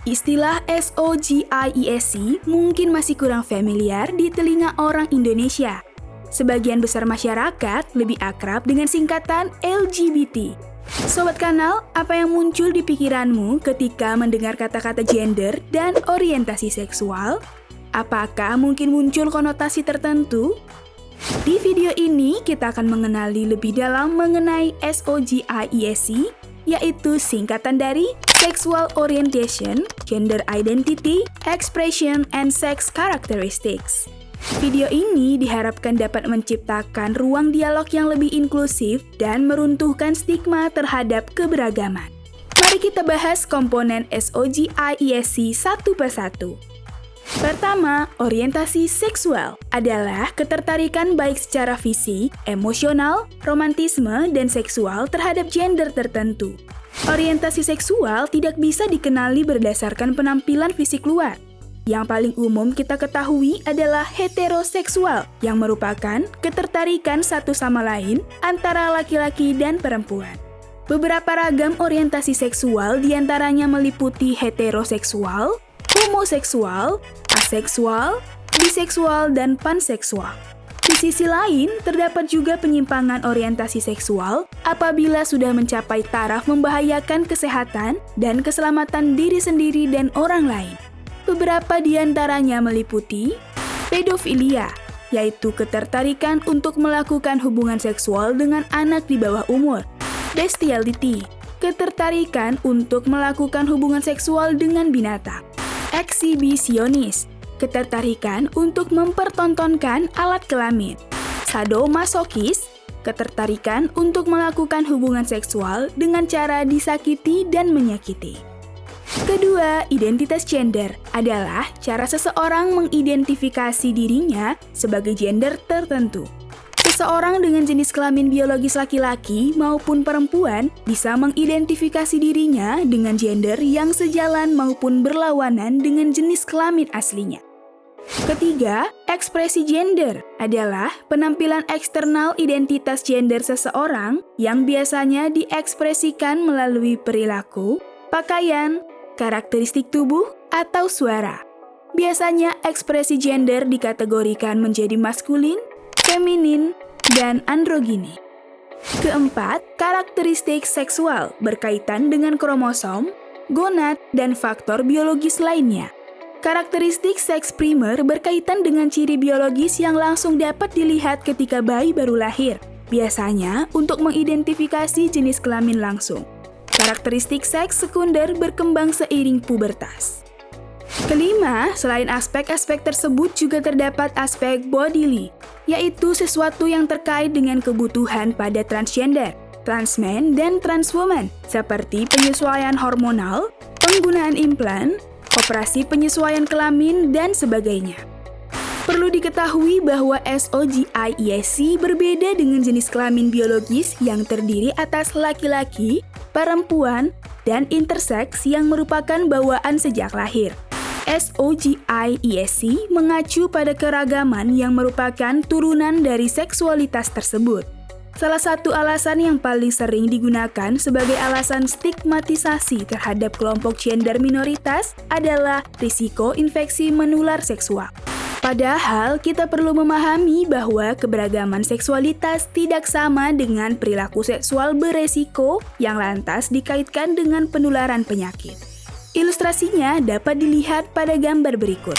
Istilah SOGIESC mungkin masih kurang familiar di telinga orang Indonesia. Sebagian besar masyarakat lebih akrab dengan singkatan LGBT. Sobat Kanal, apa yang muncul di pikiranmu ketika mendengar kata-kata gender dan orientasi seksual? Apakah mungkin muncul konotasi tertentu? Di video ini, kita akan mengenali lebih dalam mengenai SOGIESC, yaitu singkatan dari Sexual Orientation, Gender Identity, Expression, and Sex Characteristics. Video ini diharapkan dapat menciptakan ruang dialog yang lebih inklusif dan meruntuhkan stigma terhadap keberagaman. Mari kita bahas komponen SOGIESC satu persatu. Pertama, orientasi seksual adalah ketertarikan baik secara fisik, emosional, romantisme, dan seksual terhadap gender tertentu. Orientasi seksual tidak bisa dikenali berdasarkan penampilan fisik luar. Yang paling umum kita ketahui adalah heteroseksual, yang merupakan ketertarikan satu sama lain antara laki-laki dan perempuan. Beberapa ragam orientasi seksual diantaranya meliputi heteroseksual, homoseksual, aseksual, biseksual, dan panseksual. Di sisi lain, terdapat juga penyimpangan orientasi seksual apabila sudah mencapai taraf membahayakan kesehatan dan keselamatan diri sendiri dan orang lain. Beberapa di antaranya meliputi pedofilia, yaitu ketertarikan untuk melakukan hubungan seksual dengan anak di bawah umur. Bestiality, ketertarikan untuk melakukan hubungan seksual dengan binatang. Eksibisionis, ketertarikan untuk mempertontonkan alat kelamin. Sadomasokis, ketertarikan untuk melakukan hubungan seksual dengan cara disakiti dan menyakiti. Kedua, identitas gender adalah cara seseorang mengidentifikasi dirinya sebagai gender tertentu. Seseorang dengan jenis kelamin biologis laki-laki maupun perempuan bisa mengidentifikasi dirinya dengan gender yang sejalan maupun berlawanan dengan jenis kelamin aslinya. Ketiga, ekspresi gender adalah penampilan eksternal identitas gender seseorang yang biasanya diekspresikan melalui perilaku, pakaian, karakteristik tubuh, atau suara. Biasanya ekspresi gender dikategorikan menjadi maskulin, feminin, dan androgini. Keempat, karakteristik seksual berkaitan dengan kromosom, gonad, dan faktor biologis lainnya. Karakteristik seks primer berkaitan dengan ciri biologis yang langsung dapat dilihat ketika bayi baru lahir, biasanya untuk mengidentifikasi jenis kelamin langsung. Karakteristik seks sekunder berkembang seiring pubertas. Kelima, selain aspek-aspek tersebut juga terdapat aspek bodily, yaitu sesuatu yang terkait dengan kebutuhan pada transgender, transman, dan transwoman, seperti penyesuaian hormonal, penggunaan implan, operasi penyesuaian kelamin, dan sebagainya. Perlu diketahui bahwa SOGIESC berbeda dengan jenis kelamin biologis yang terdiri atas laki-laki, perempuan, dan interseks yang merupakan bawaan sejak lahir. SOGIESC mengacu pada keragaman yang merupakan turunan dari seksualitas tersebut. Salah satu alasan yang paling sering digunakan sebagai alasan stigmatisasi terhadap kelompok gender minoritas adalah risiko infeksi menular seksual. Padahal kita perlu memahami bahwa keberagaman seksualitas tidak sama dengan perilaku seksual beresiko yang lantas dikaitkan dengan penularan penyakit. Ilustrasinya dapat dilihat pada gambar berikut.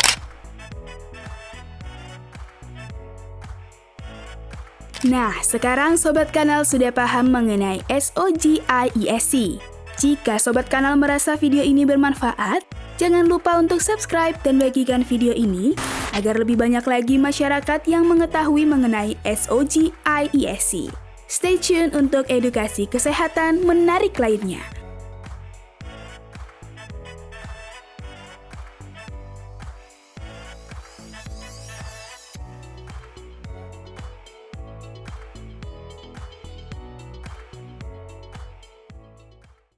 Nah, sekarang Sobat Kanal sudah paham mengenai SOGIESC. Jika Sobat Kanal merasa video ini bermanfaat, jangan lupa untuk subscribe dan bagikan video ini agar lebih banyak lagi masyarakat yang mengetahui mengenai SOGIESC. Stay tune untuk edukasi kesehatan menarik lainnya.